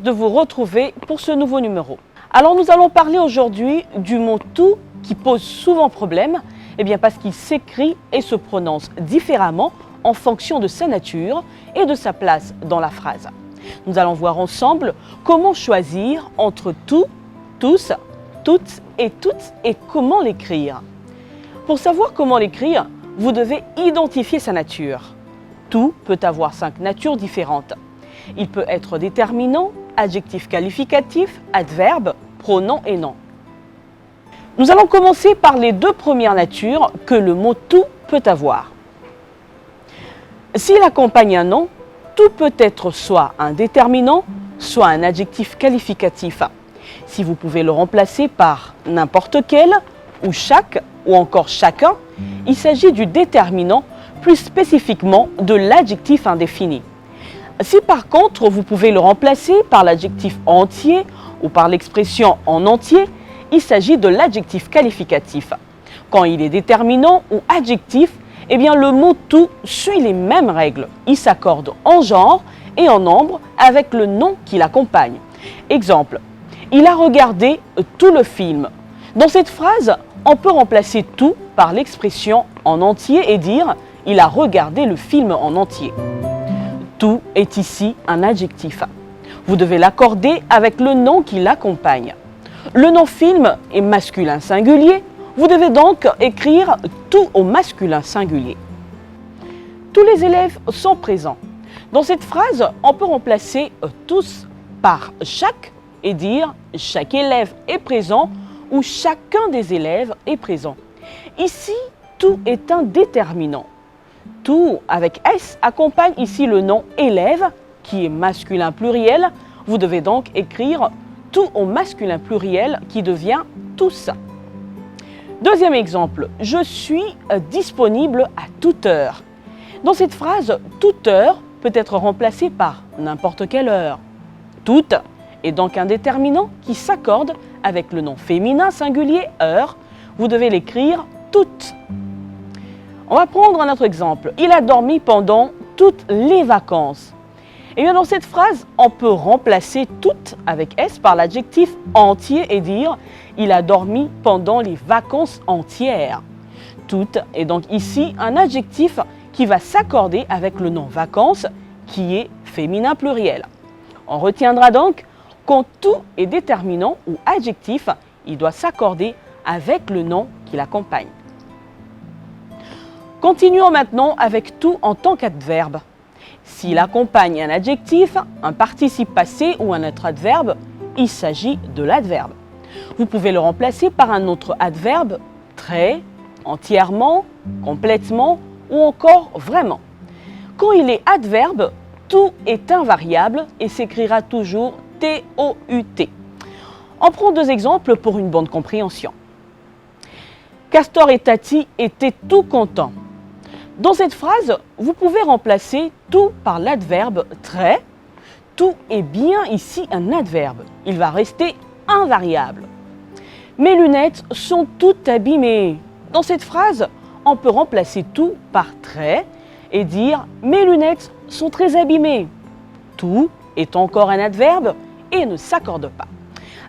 De vous retrouver pour ce nouveau numéro. Alors nous allons parler aujourd'hui du mot tout qui pose souvent problème, parce qu'il s'écrit et se prononce différemment en fonction de sa nature et de sa place dans la phrase. Nous allons voir ensemble comment choisir entre tout, tous, toutes et comment l'écrire. Pour savoir comment l'écrire, vous devez identifier sa nature. Tout peut avoir 5 natures différentes. Il peut être déterminant, adjectif qualificatif, adverbe, pronom et nom. Nous allons commencer par les 2 premières natures que le mot tout peut avoir. S'il accompagne un nom, tout peut être soit un déterminant, soit un adjectif qualificatif. Si vous pouvez le remplacer par n'importe quel, ou chaque, ou encore chacun, il s'agit du déterminant, plus spécifiquement de l'adjectif indéfini. Si par contre, vous pouvez le remplacer par l'adjectif entier ou par l'expression en entier, il s'agit de l'adjectif qualificatif. Quand il est déterminant ou adjectif, le mot tout suit les mêmes règles. Il s'accorde en genre et en nombre avec le nom qui l'accompagne. Exemple, il a regardé tout le film. Dans cette phrase, on peut remplacer tout par l'expression en entier et dire il a regardé le film en entier. Tout est ici un adjectif. Vous devez l'accorder avec le nom qui l'accompagne. Le nom film est masculin singulier. Vous devez donc écrire tout au masculin singulier. Tous les élèves sont présents. Dans cette phrase, on peut remplacer tous par chaque et dire chaque élève est présent ou chacun des élèves est présent. Ici, tout est un déterminant. Tout avec S accompagne ici le nom élève qui est masculin pluriel. Vous devez donc écrire tout au masculin pluriel qui devient tous. Deuxième exemple, je suis disponible à toute heure. Dans cette phrase, toute heure peut être remplacée par n'importe quelle heure. Toute est donc un déterminant qui s'accorde avec le nom féminin singulier heure. Vous devez l'écrire toute. On va prendre un autre exemple. Il a dormi pendant toutes les vacances. Dans cette phrase, on peut remplacer toute avec S par l'adjectif entier et dire il a dormi pendant les vacances entières. Toute est donc ici un adjectif qui va s'accorder avec le nom vacances qui est féminin pluriel. On retiendra donc quand tout est déterminant ou adjectif, il doit s'accorder avec le nom qui l'accompagne. Continuons maintenant avec tout en tant qu'adverbe. S'il accompagne un adjectif, un participe passé ou un autre adverbe, il s'agit de l'adverbe. Vous pouvez le remplacer par un autre adverbe, très, entièrement, complètement ou encore vraiment. Quand il est adverbe, tout est invariable et s'écrira toujours T-O-U-T. On prend 2 exemples pour une bonne compréhension. Castor et Tati étaient tout contents. Dans cette phrase, vous pouvez remplacer tout par l'adverbe très. Tout est bien ici un adverbe. Il va rester invariable. Mes lunettes sont toutes abîmées. Dans cette phrase, on peut remplacer tout par très et dire mes lunettes sont très abîmées. Tout est encore un adverbe et ne s'accorde pas.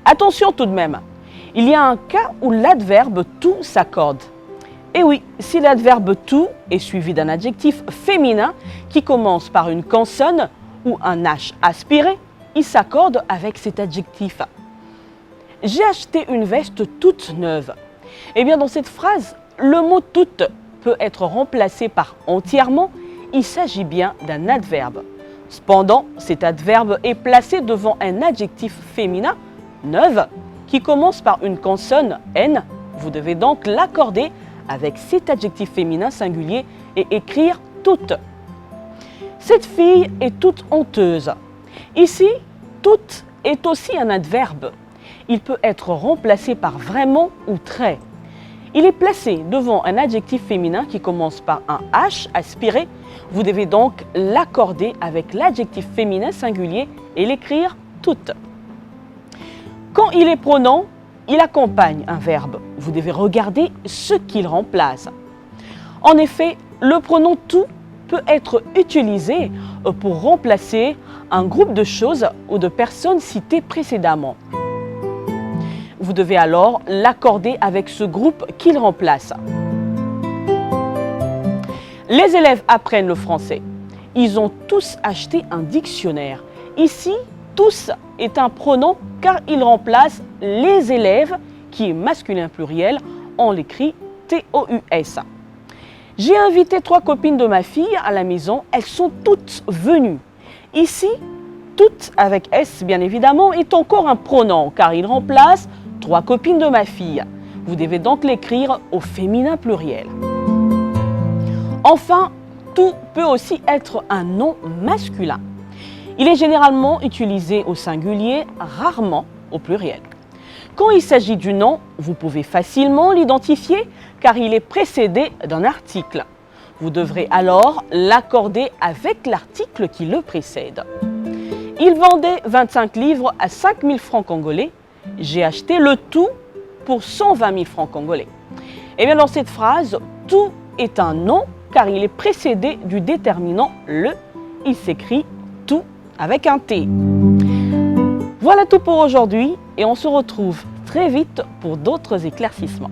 Attention tout de même, il y a un cas où l'adverbe tout s'accorde. Et oui, si l'adverbe tout est suivi d'un adjectif féminin qui commence par une consonne ou un H aspiré, il s'accorde avec cet adjectif. J'ai acheté une veste toute neuve. Dans cette phrase, le mot toute peut être remplacé par entièrement. Il s'agit bien d'un adverbe. Cependant, cet adverbe est placé devant un adjectif féminin, neuve, qui commence par une consonne N. Vous devez donc l'accorder avec cet adjectif féminin singulier et écrire toute. Cette fille est toute honteuse. Ici, toute est aussi un adverbe. Il peut être remplacé par vraiment ou très. Il est placé devant un adjectif féminin qui commence par un H aspiré. Vous devez donc l'accorder avec l'adjectif féminin singulier et l'écrire toute. Quand il est pronom, il accompagne un verbe. Vous devez regarder ce qu'il remplace. En effet, le pronom tout peut être utilisé pour remplacer un groupe de choses ou de personnes citées précédemment. Vous devez alors l'accorder avec ce groupe qu'il remplace. Les élèves apprennent le français. Ils ont tous acheté un dictionnaire. Ici, tous est un pronom car il remplace les élèves, qui est masculin pluriel, on l'écrit T-O-U-S. J'ai invité 3 copines de ma fille à la maison, elles sont toutes venues. Ici, toutes avec S bien évidemment, est encore un pronom car il remplace 3 copines de ma fille. Vous devez donc l'écrire au féminin pluriel. Enfin, tout peut aussi être un nom masculin. Il est généralement utilisé au singulier, rarement au pluriel. Quand il s'agit du nom, vous pouvez facilement l'identifier car il est précédé d'un article. Vous devrez alors l'accorder avec l'article qui le précède. Il vendait 25 livres à 5 000 francs congolais. J'ai acheté le tout pour 120 000 francs congolais. Et bien dans cette phrase, tout est un nom car il est précédé du déterminant le. Il s'écrit tout avec un T. Voilà tout pour aujourd'hui et on se retrouve très vite pour d'autres éclaircissements.